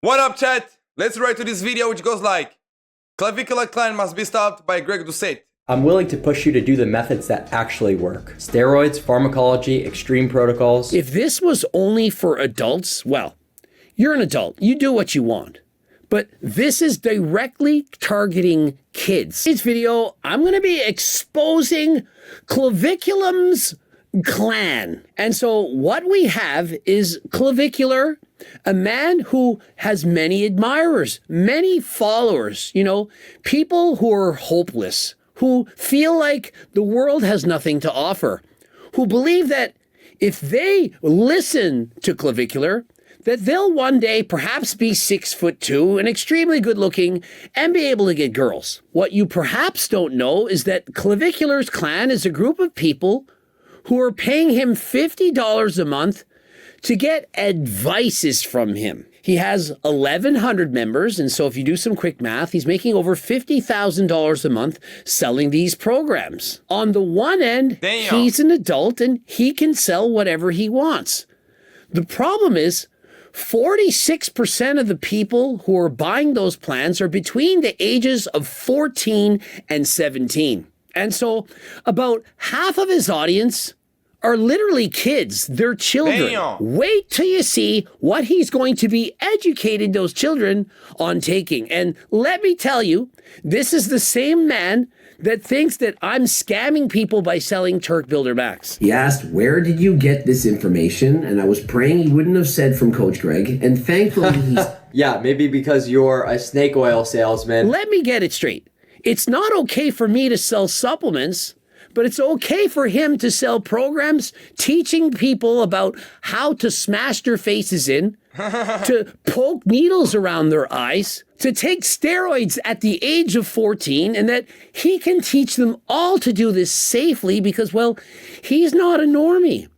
What up, chat? Let's right to this video, which goes like, Clavicular clan must be stopped by Greg Doucette. I'm willing to push you to do the methods that actually work. Steroids, pharmacology, extreme protocols. If this was only for adults, well, you're an adult. You do what you want. But this is directly targeting kids. In this video, I'm going to be exposing Clavicular's clan. And so what we have is Clavicular, a man who has many admirers, many followers, you know, people who are hopeless, who feel like the world has nothing to offer, who believe that if they listen to Clavicular, that they'll one day perhaps be 6'2" and extremely good looking and be able to get girls. What you perhaps don't know is that Clavicular's clan is a group of people who are paying him $50 a month to get advices from him. He has 1,100 members, and so if you do some quick math, he's making over $50,000 a month selling these programs. On the one end, he's an adult and he can sell whatever he wants. The problem is, 46% of the people who are buying those plans are between the ages of 14 and 17. And so about half of his audience are literally kids. They're children. Damn. Wait till you see what he's going to be educating those children on taking. And let me tell you, this is the same man that thinks that I'm scamming people by selling Turk Builder Max. He asked, where did you get this information? And I was praying he wouldn't have said from Coach Greg. And thankfully he's... Yeah, maybe because you're a snake oil salesman. Let me get it straight. It's not okay for me to sell supplements, but it's okay for him to sell programs teaching people about how to smash their faces in, to poke needles around their eyes, to take steroids at the age of 14, and that he can teach them all to do this safely because, well, he's not a normie.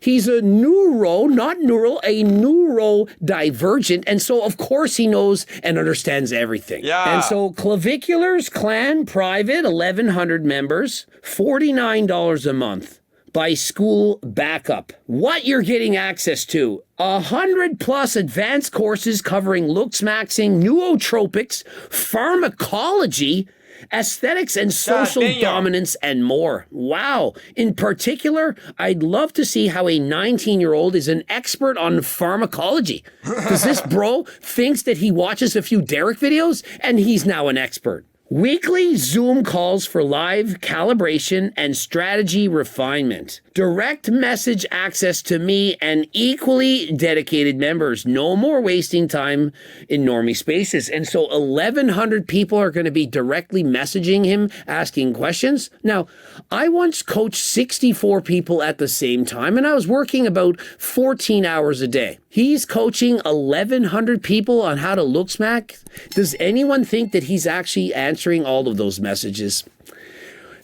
He's a not neural, a neurodivergent. And so, of course, he knows and understands everything. Yeah. And so Clavicular's clan, private, 1,100 members, $49 a month. By school backup. What you're getting access to, 100+ advanced courses covering looksmaxxing, nootropics, pharmacology, aesthetics and social dominance, and more. Wow. In particular, I'd love to see how a 19-year-old is an expert on pharmacology. Because this bro thinks that he watches a few Derek videos and he's now an expert. Weekly Zoom calls for live calibration and strategy refinement. Direct message access to me and equally dedicated members. No more wasting time in normie spaces. And so 1,100 people are going to be directly messaging him, asking questions. Now, I once coached 64 people at the same time, and I was working about 14 hours a day. He's coaching 1,100 people on how to look smack. Does anyone think that he's actually answering all of those messages?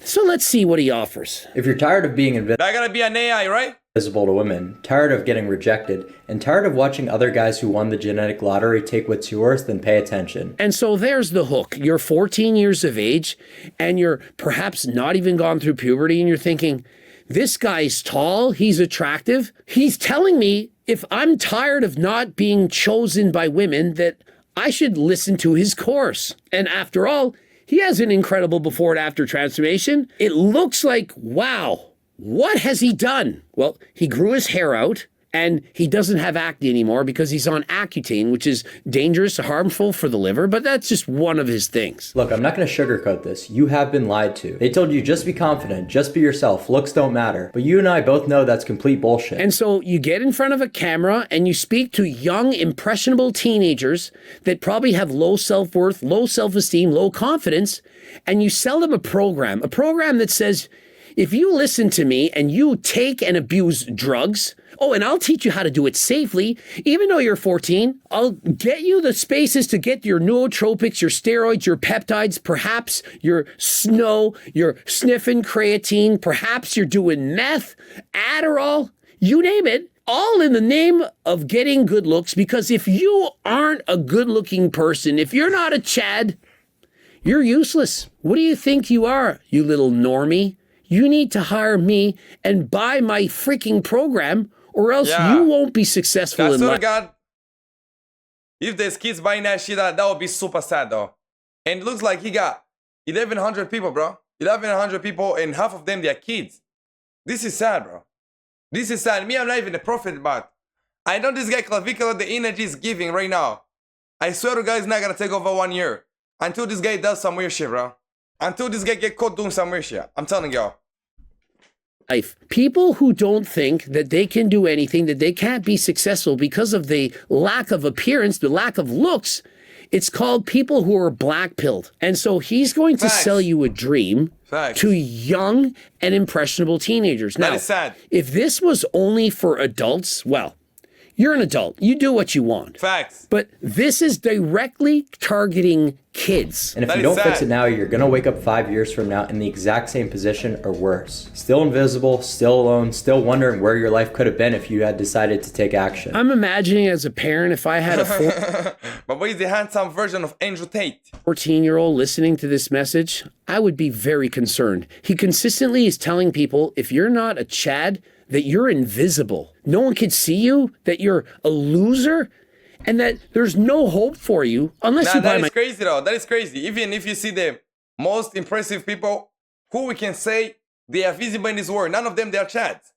So let's see what he offers. If you're tired of being that gotta be an AI, right? invisible to women, tired of getting rejected, and tired of watching other guys who won the genetic lottery take what's yours, then pay attention. And so there's the hook. You're 14 years of age, and you're perhaps not even gone through puberty, and you're thinking, this guy's tall, he's attractive. He's telling me if I'm tired of not being chosen by women, that I should listen to his course. And after all, he has an incredible before and after transformation. It looks like, wow, what has he done? Well, he grew his hair out and he doesn't have acne anymore because he's on Accutane, which is dangerous, harmful for the liver, but that's just one of his things. Look, I'm not going to sugarcoat this. You have been lied to. They told you just be confident, just be yourself, looks don't matter. But you and I both know that's complete bullshit. And so you get in front of a camera and you speak to young, impressionable teenagers that probably have low self-worth, low self-esteem, low confidence, and you sell them a program that says, if you listen to me and you take and abuse drugs, oh, and I'll teach you how to do it safely, even though you're 14, I'll get you the spaces to get your nootropics, your steroids, your peptides, perhaps you're sniffing creatine, perhaps you're doing meth, Adderall, you name it, all in the name of getting good looks, because if you aren't a good-looking person, if you're not a Chad, you're useless. What do you think you are, you little normie? You need to hire me and buy my freaking program, or else you won't be successful in life. If there's kids buying that shit, that would be super sad though. And it looks like he got 1,100 people, bro. 1,100 people, and half of them, they are kids. This is sad, bro. This is sad. Me, I'm not even a prophet, but I know this guy Clavicular, the energy is giving right now. I swear to God, it's not gonna take over 1 year. Until this guy does some weird shit, bro. Until this guy get caught doing some weird shit. I'm telling y'all. Life. People who don't think that they can do anything, that they can't be successful because of the lack of appearance, the lack of looks, it's called people who are black-pilled. And so he's going to Facts. sell you a dream Facts. to young and impressionable teenagers. That Now, is sad. if this was only for adults, well, you're an adult. You do what you want. Facts. But this is directly targeting kids. And if That you is don't fix sad. it now, you're gonna wake up 5 years from now in the exact same position or worse. Still invisible, still alone, still wondering where your life could have been if you had decided to take action. I'm imagining as a parent, if I had a But what is the handsome version of Andrew Tate? 14-year-old listening to this message, I would be very concerned. He consistently is telling people, if you're not a Chad, that you're invisible. No one can see you, that you're a loser, and that there's no hope for you unless Nah, you buy that my... is crazy though. That is crazy. Even if you see the most impressive people who we can say they are visible in this world, none of them they are Chads.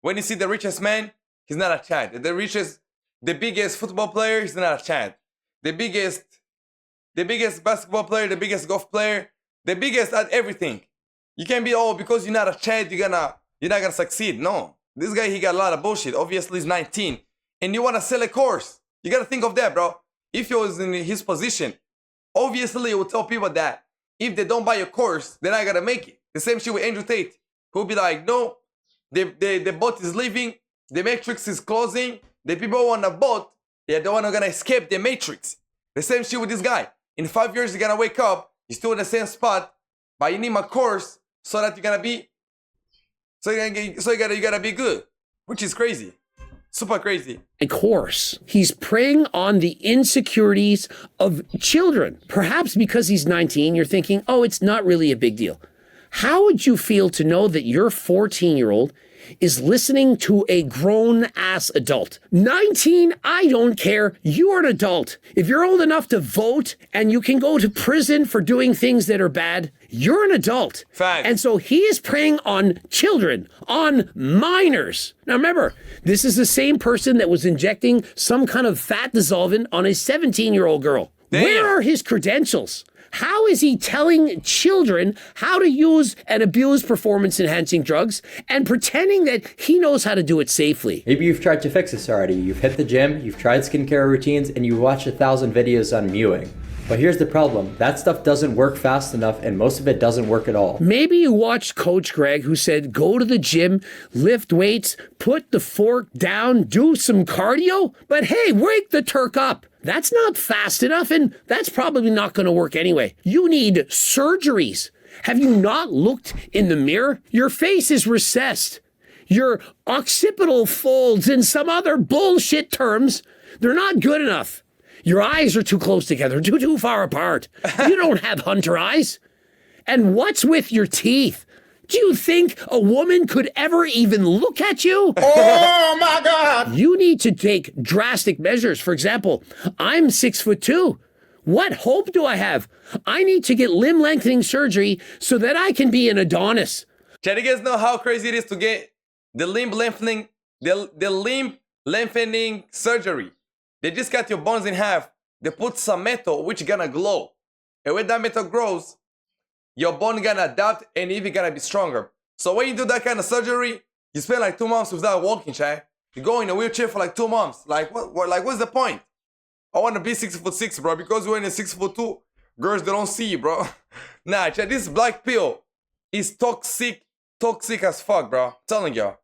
When you see the richest man, he's not a Chad. The biggest football player, he's not a Chad. The biggest basketball player, the biggest golf player, the biggest at everything. You can't be, oh, because you're not a Chad, you're not gonna succeed. No. This guy, he got a lot of bullshit. Obviously, he's 19. And you wanna sell a course. You gotta think of that, bro. If you was in his position, obviously, it would tell people that if they don't buy your course, they're not gonna make it. The same shit with Andrew Tate. Who'll be like, no, the boat is leaving, the matrix is closing, the people on the boat, they're the one who are gonna escape the matrix. The same shit with this guy. In 5 years, you're gonna wake up, you're still in the same spot, but you need my course so that you're gonna be, you gotta be good, which is crazy. Super crazy. course. He's preying on the insecurities of children. Perhaps because he's 19, you're thinking, oh, it's not really a big deal. How would you feel to know that your 14-year-old is listening to a grown-ass adult? 19, I don't care. You're an adult. If you're old enough to vote and you can go to prison for doing things that are bad, you're an adult. Fact. And so he is preying on children, on minors. Now remember, this is the same person that was injecting some kind of fat dissolvent on a 17-year-old girl. Damn. Where are his credentials? How is he telling children how to use and abuse performance-enhancing drugs and pretending that he knows how to do it safely? Maybe you've tried to fix this already. You've hit the gym, you've tried skincare routines, and you've watched 1,000 videos on mewing. But here's the problem. That stuff doesn't work fast enough, and most of it doesn't work at all. Maybe you watched Coach Greg, who said, go to the gym, lift weights, put the fork down, do some cardio, but hey, wake the Turk up. That's not fast enough, and that's probably not going to work anyway. You need surgeries. Have you not looked in the mirror? Your face is recessed. Your occipital folds and some other bullshit terms, they're not good enough. Your eyes are too close together, too far apart. You don't have hunter eyes. And what's with your teeth? Do you think a woman could ever even look at you? Oh my God! You need to take drastic measures. For example, I'm 6'2". What hope do I have? I need to get limb lengthening surgery so that I can be an Adonis. Chad, you guys know how crazy it is to get the limb lengthening, the limb lengthening surgery. They just cut your bones in half. They put some metal which gonna glow. And when that metal grows, your bone gonna adapt and even gonna be stronger. So when you do that kind of surgery, you spend like 2 months without walking, Chad. You go in a wheelchair for like 2 months. Like what's the point? I wanna be 6'6", bro, because when you're 6'2", girls they don't see you, bro. Nah, Chad, this black pill is toxic as fuck, bro. I'm telling y'all.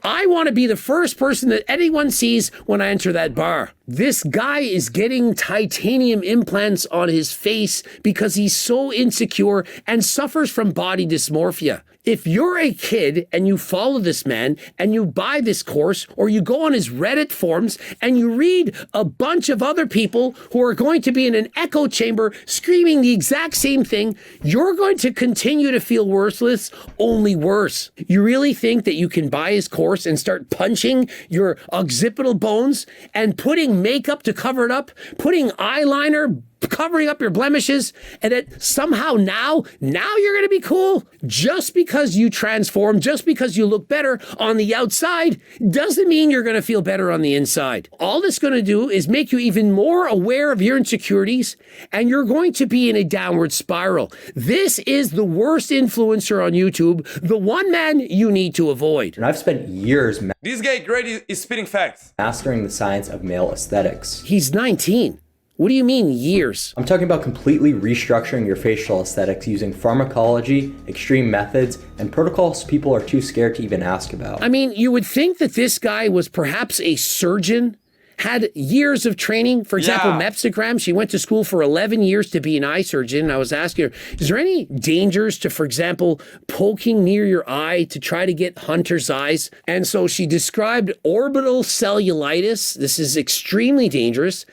I want to be the first person that anyone sees when I enter that bar. This guy is getting titanium implants on his face because he's so insecure and suffers from body dysmorphia. If you're a kid and you follow this man and you buy this course or you go on his Reddit forums and you read a bunch of other people who are going to be in an echo chamber screaming the exact same thing, you're going to continue to feel worthless, only worse. You really think that you can buy his course and start punching your occipital bones and putting putting makeup to cover it up, putting eyeliner, covering up your blemishes, and that somehow now you're going to be cool. Just because you transform, just because you look better on the outside, doesn't mean you're going to feel better on the inside. All it's going to do is make you even more aware of your insecurities, and you're going to be in a downward spiral. This is the worst influencer on YouTube, the one man you need to avoid. And I've spent years This guy great is spitting facts. mastering the science of male aesthetics. He's 19. What do you mean years? I'm talking about completely restructuring your facial aesthetics using pharmacology, extreme methods, and protocols people are too scared to even ask about. I mean, you would think that this guy was perhaps a surgeon, had years of training. For example, Yeah. Mepsigram, she went to school for 11 years to be an eye surgeon. And I was asking her, is there any dangers to, for example, poking near your eye to try to get hunter's eyes? And so she described orbital cellulitis. This is extremely dangerous.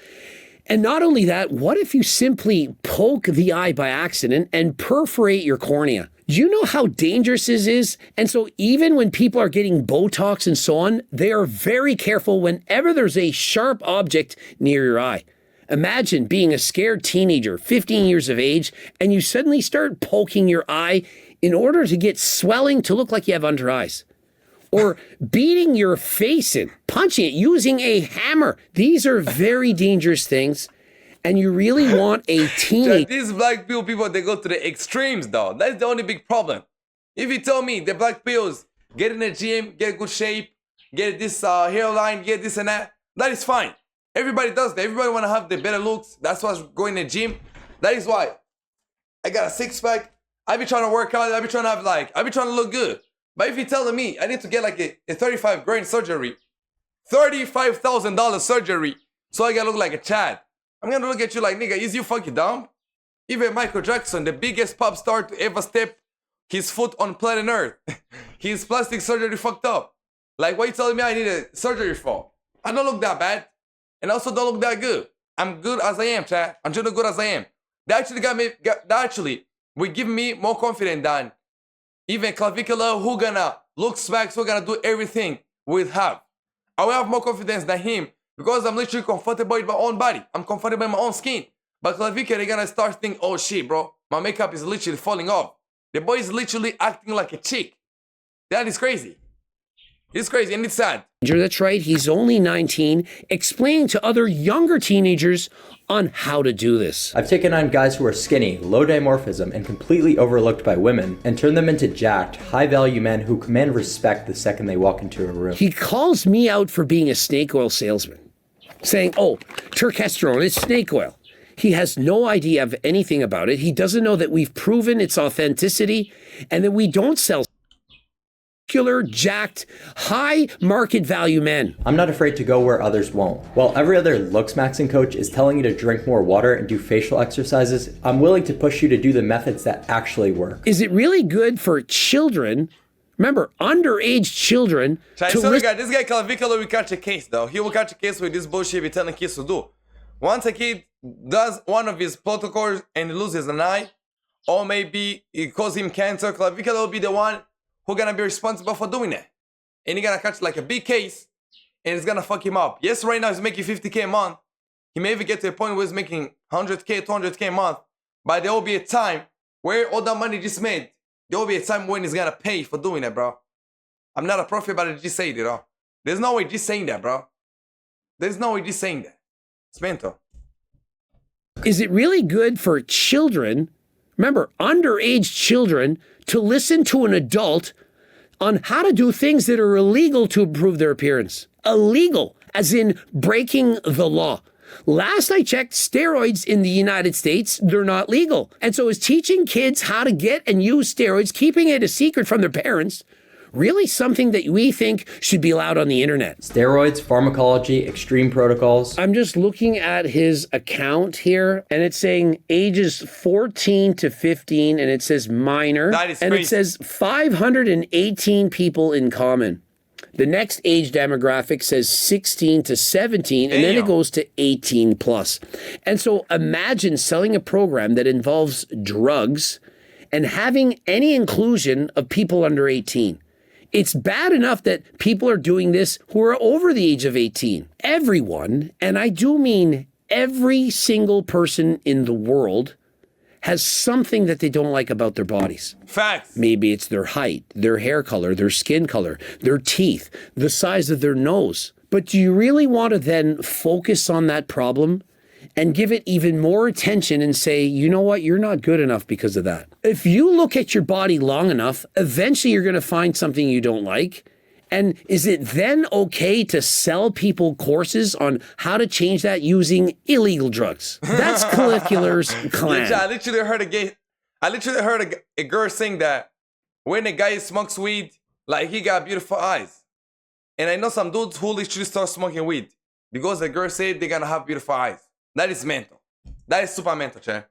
And not only that, what if you simply poke the eye by accident and perforate your cornea? Do you know how dangerous this is? And so even when people are getting Botox and so on, they are very careful whenever there's a sharp object near your eye. Imagine being a scared teenager, 15 years of age, and you suddenly start poking your eye in order to get swelling to look like you have under eyes. Or beating your face in, punching it, using a hammer. These are very dangerous things. And you really want a teenager. These black people, they go to the extremes, though. That's the only big problem. If you tell me the black pills, get in the gym, get good shape, get this hairline, get this and that is fine. Everybody does that. Everybody want to have the better looks. That's what's going to the gym. That is why I got a six-pack. I be trying to work out. I be trying to look good. But if you're telling me I need to get like a 35 grand surgery, $35,000 surgery, so I gotta look like a Chad, I'm gonna look at you like, nigga, is you fucking dumb? Even Michael Jackson, the biggest pop star to ever step his foot on planet Earth, his plastic surgery fucked up. Like, what you telling me I need a surgery for? I don't look that bad, and I also don't look that good. I'm good as I am, Chad. I'm just as good as I am. They will give me more confidence than even Clavicular, who gonna looksmaxxing, who gonna do everything with have. I will have more confidence than him because I'm literally comfortable with my own body. I'm comfortable in my own skin. But Clavicular, they're gonna start thinking, oh shit, bro, my makeup is literally falling off. The boy is literally acting like a chick. That is crazy. It's crazy and it's sad. That's right, he's only 19, explaining to other younger teenagers on how to do this. I've taken on guys who are skinny, low dimorphism, and completely overlooked by women, and turned them into jacked, high-value men who command respect the second they walk into a room. He calls me out for being a snake oil salesman, saying, oh, turkesterone is snake oil. He has no idea of anything about it. He doesn't know that we've proven its authenticity and that we don't sell muscular, jacked, high market value men. I'm not afraid to go where others won't. While every other looksmaxxing coach is telling you to drink more water and do facial exercises, I'm willing to push you to do the methods that actually work. Is it really good for children, remember, underage children, This guy Clavicular will catch a case, though. He will catch a case with this bullshit we're telling kids to do. Once a kid does one of his protocols and loses an eye, or maybe it causes him cancer, Clavicular will be the one who's gonna be responsible for doing that. And he's gonna catch like a big case, and it's gonna fuck him up. Yes, right now he's making 50K a month. He may even get to a point where he's making 100K, 200K a month. But there will be a time where all that money just made, there will be a time when he's gonna pay for doing that, bro. I'm not a prophet, but I just say it, you know. There's no way just saying that, bro. There's no way just saying that. It's mental. Is it really good for children, remember, underage children, to listen to an adult on how to do things that are illegal to improve their appearance? Illegal, as in breaking the law. Last I checked, steroids in the United States, they're not legal. And so is teaching kids how to get and use steroids, keeping it a secret from their parents, really something that we think should be allowed on the internet? Steroids, pharmacology, extreme protocols. I'm just looking at his account here, and it's saying ages 14 to 15, and it says minor. That is and crazy. it says 518 people in common. The next age demographic says 16 to 17, and then it goes to 18 plus. And so imagine selling a program that involves drugs and having any inclusion of people under 18. It's bad enough that people are doing this who are over the age of 18. Everyone, and I do mean every single person in the world, has something that they don't like about their bodies. Facts. Maybe it's their height, their hair color, their skin color, their teeth, the size of their nose. But do you really want to then focus on that problem and give it even more attention and say, you know what, you're not good enough because of that? If you look at your body long enough, eventually you're going to find something you don't like. And is it then okay to sell people courses on how to change that using illegal drugs? That's Clavicular's clan. I literally heard a girl saying that when a guy smokes weed, like he got beautiful eyes. And I know some dudes who literally start smoking weed because the girl said they're gonna have beautiful eyes. That is mental. That is super mental, Che.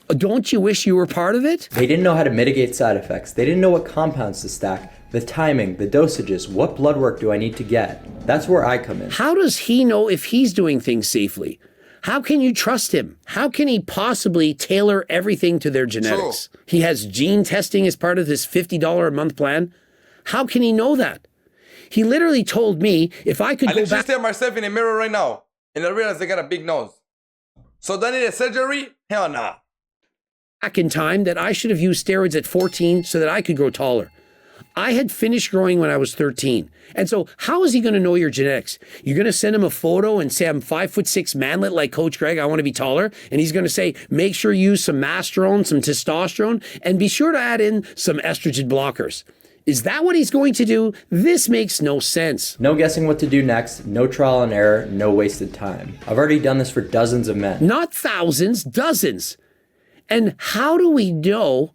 Don't you wish you were part of it? They didn't know how to mitigate side effects. They didn't know what compounds to stack, the timing, the dosages, what blood work do I need to get? That's where I come in. How does he know if he's doing things safely? How can you trust him? How can he possibly tailor everything to their genetics? True. He has gene testing as part of his $50 a month plan. How can he know that? He literally told me if I could I go literally back stare at myself in the mirror right now and I realize I got a big nose. So do I need a surgery? Hell nah. in time that I should have used steroids at 14 so that I could grow taller. I had finished growing when I was 13. And so how is he going to know your genetics? You're going to send him a photo and say, I'm 5'6" manlet like Coach Greg. I want to be taller. And he's going to say, make sure you use some masterone, some testosterone, and be sure to add in some estrogen blockers. Is that what he's going to do? This makes no sense. No guessing what to do next, no trial and error, no wasted time. I've already done this for dozens of men. Not thousands, dozens. And how do we know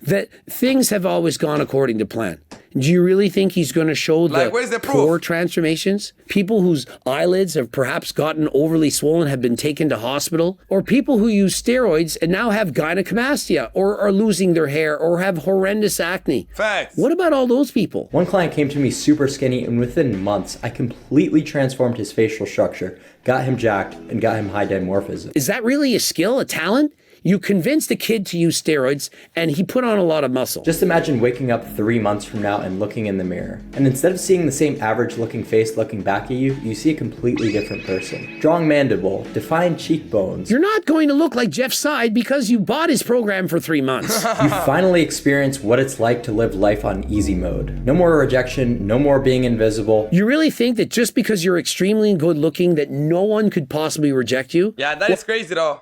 that things have always gone according to plan? Do you really think he's going to show where's the the proof? core transformations? People whose eyelids have perhaps gotten overly swollen have been taken to hospital? Or people who use steroids and now have gynecomastia or are losing their hair or have horrendous acne? Facts. What about all those people? One client came to me super skinny, and within months, I completely transformed his facial structure, got him jacked, and got him high dimorphism. Is that really a skill, a talent? You convinced a kid to use steroids and he put on a lot of muscle. Just imagine waking up 3 months from now and looking in the mirror. And instead of seeing the same average looking face looking back at you, you see a completely different person. Strong mandible, defined cheekbones. You're not going to look like Jeff Seid because you bought his program for 3 months. You finally experience what it's like to live life on easy mode. No more rejection, no more being invisible. You really think that just because you're extremely good looking that no one could possibly reject you? Yeah, that is crazy though.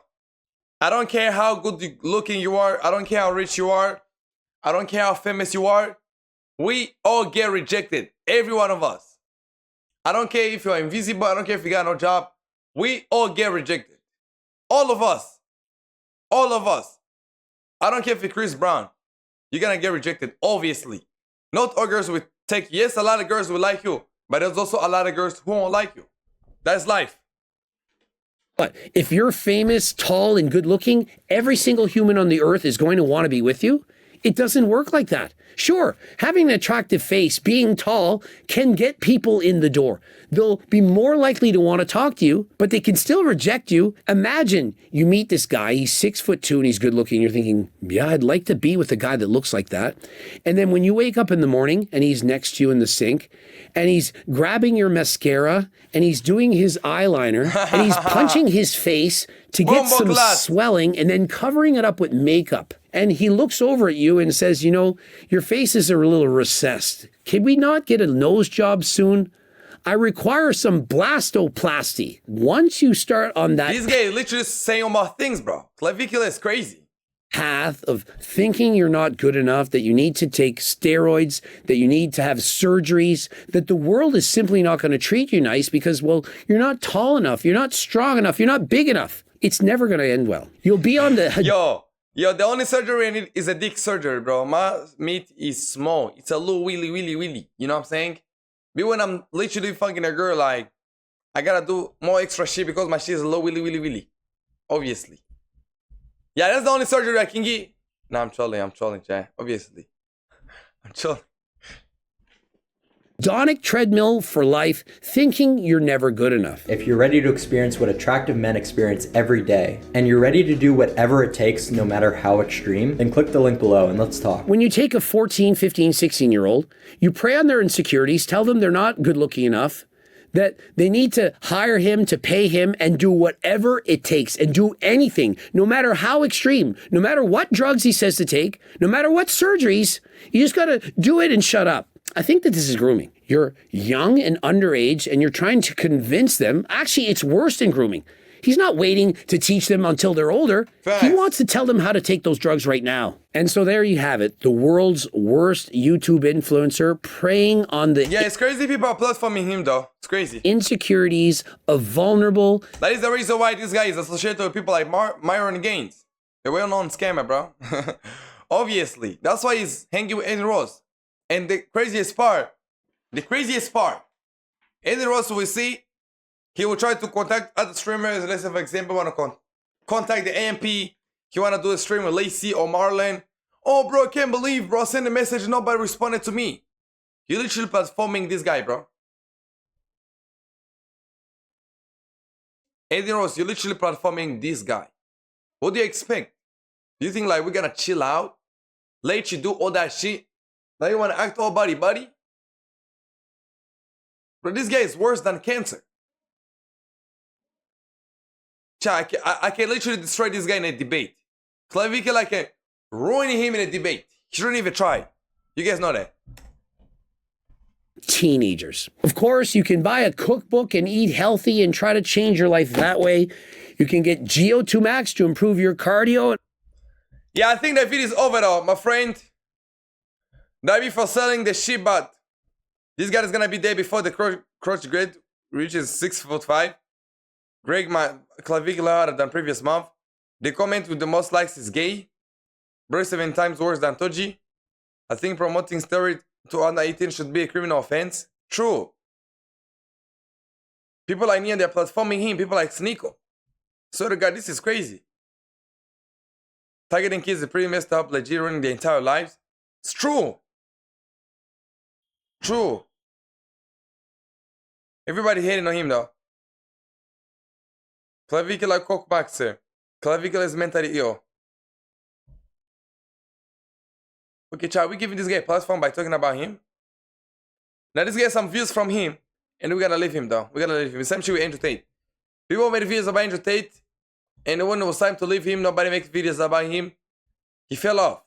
I don't care how good looking you are. I don't care how rich you are. I don't care how famous you are. We all get rejected. Every one of us. I don't care if you're invisible. I don't care if you got no job. We all get rejected. All of us. All of us. I don't care if you're Chris Brown. You're gonna get rejected, obviously. Not all girls will take you. Yes, a lot of girls will like you. But there's also a lot of girls who won't like you. That's life. But if you're famous, tall, and good looking, every single human on the earth is going to want to be with you? It doesn't work like that. Sure, having an attractive face, being tall, can get people in the door. They'll be more likely to want to talk to you, but they can still reject you. Imagine you meet this guy, he's 6'2" and he's good looking. You're thinking, yeah, I'd like to be with a guy that looks like that. And then when you wake up in the morning and he's next to you in the sink and he's grabbing your mascara and he's doing his eyeliner and he's punching his face to get some swelling and then covering it up with makeup. And he looks over at you and says, you know, your faces are a little recessed. Can we not get a nose job soon? I require some blastoplasty. Once you start on that These guys literally saying about things, bro. Clavicular is crazy. path of thinking you're not good enough, that you need to take steroids, that you need to have surgeries, that the world is simply not going to treat you nice because, well, you're not tall enough, you're not strong enough, you're not big enough. It's never going to end well. You'll be on the... Yo, the only surgery I need is a dick surgery, bro. My meat is small. It's a little willy. You know what I'm saying? But when I'm literally fucking a girl, like, I gotta do more extra shit because my shit is a little willy. Obviously. Yeah, that's the only surgery I can get. No, I'm trolling, Jay. Obviously. I'm trolling. hedonic treadmill for life, thinking you're never good enough. If you're ready to experience what attractive men experience every day, and you're ready to do whatever it takes no matter how extreme, then click the link below and let's talk. When you take a 14, 15, 16-year-old, you prey on their insecurities, tell them they're not good looking enough, that they need to hire him, to pay him, and do whatever it takes, and do anything, no matter how extreme, no matter what drugs he says to take, no matter what surgeries, you just gotta do it and shut up. I think that this is grooming. You're young and underage, and you're trying to convince them. Actually, it's worse than grooming. He's not waiting to teach them until they're older. Facts. He wants to tell them how to take those drugs right now. And so there you have it. The world's worst YouTube influencer preying on the Yeah, it's crazy people are platforming him though. It's crazy. insecurities of vulnerable. That is the reason why this guy is associated with people like Myron Gaines. A well-known scammer, bro. Obviously. That's why he's hanging with Aiden Ross. And the craziest part, Aiden Ross will see, he will try to contact other streamers. Let's say, for example, want to contact the AMP. He want to do a stream with Lacey or Marlon. Oh, bro, I can't believe, bro. Send a message, nobody responded to me. You literally platforming this guy, bro. Aiden Ross, you're literally platforming this guy. What do you expect? Do you think like we're gonna chill out? Let you do all that shit? Now you wanna act all buddy? But this guy is worse than cancer. I can literally destroy this guy in a debate. Clavicular can ruin him in a debate. He shouldn't even try. You guys know that. Teenagers. Of course, you can buy a cookbook and eat healthy and try to change your life that way. You can get GO2 Max to improve your cardio. Yeah, I think that video is over though, my friend. That be for selling the shit, but this guy is gonna be there before the crotch grade reaches 6'5". Greg, my clavicular harder than previous month. The comment with the most likes is gay. Bro, 7 times worse than Toji. I think promoting steroid to under 18 should be a criminal offense. True. People like me and they're platforming him. People like Sneeko. So God, this is crazy. Targeting kids is pretty messed up, legit ruining their entire lives. It's true. True. Everybody hating on him though. Clavicular cockboxer. Clavicular is mentally ill. Okay, child, we giving this guy a platform by talking about him. Now let's get some views from him. And we gotta leave him though. We gotta leave him. Same shit with Andrew Tate. People made videos about Andrew Tate. And when it was time to leave him, nobody makes videos about him. He fell off.